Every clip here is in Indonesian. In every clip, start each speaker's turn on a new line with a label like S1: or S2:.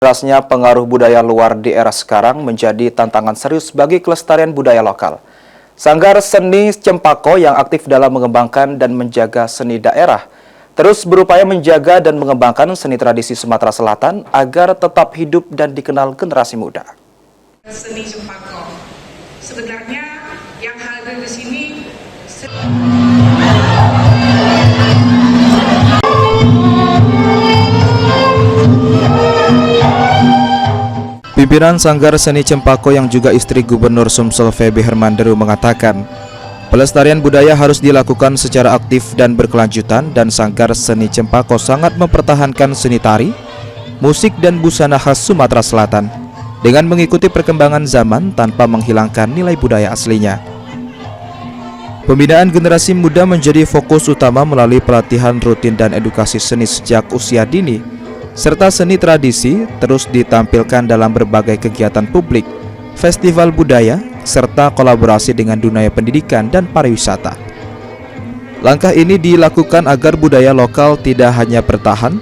S1: Derasnya pengaruh budaya luar di era sekarang menjadi tantangan serius bagi kelestarian budaya lokal. Sanggar Seni Cempako yang aktif dalam mengembangkan dan menjaga seni daerah terus berupaya menjaga dan mengembangkan seni tradisi Sumatera Selatan agar tetap hidup dan dikenal generasi muda.
S2: Seni Cempako sebenarnya yang hadir di sini
S1: Pimpinan Sanggar Seni Cempako yang juga istri Gubernur Sumsel Feby Hermanderu mengatakan, pelestarian budaya harus dilakukan secara aktif dan berkelanjutan dan Sanggar Seni Cempako sangat mempertahankan seni tari, musik dan busana khas Sumatera Selatan dengan mengikuti perkembangan zaman tanpa menghilangkan nilai budaya aslinya. Pembinaan generasi muda menjadi fokus utama melalui pelatihan rutin dan edukasi seni sejak usia dini, serta seni tradisi terus ditampilkan dalam berbagai kegiatan publik, festival budaya, serta kolaborasi dengan dunia pendidikan dan pariwisata. Langkah ini dilakukan agar budaya lokal tidak hanya bertahan,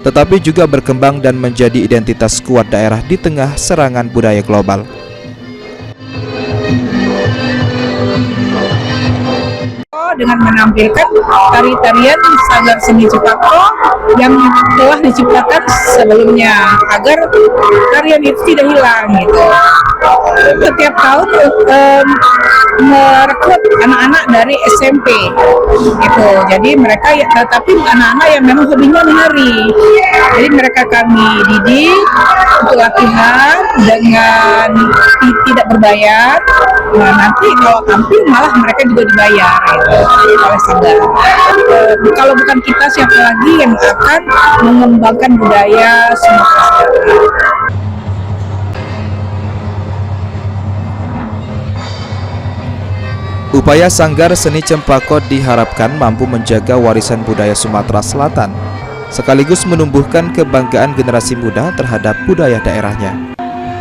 S1: tetapi juga berkembang dan menjadi identitas kuat daerah di tengah serangan budaya global.
S2: dengan menampilkan tari-tarian Sanggar Seni Cempako yang telah diciptakan sebelumnya agar tarian itu tidak hilang gitu. Setiap tahun merekrut anak-anak dari SMP gitu. Jadi mereka tapi anak-anak yang memang hobinya menari. Jadi mereka kami didik untuk latihan dengan tidak berbayar. Nah, nanti kalau tampil malah mereka juga dibayar gitu, oleh Sanggar. Kalau bukan kita, siapa lagi yang akan mengembangkan budaya Sumatera Selatan?
S1: Upaya Sanggar Seni Cempako diharapkan mampu menjaga warisan budaya Sumatera Selatan, sekaligus menumbuhkan kebanggaan generasi muda terhadap budaya daerahnya.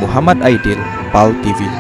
S1: Muhammad Aidil, PAL TV.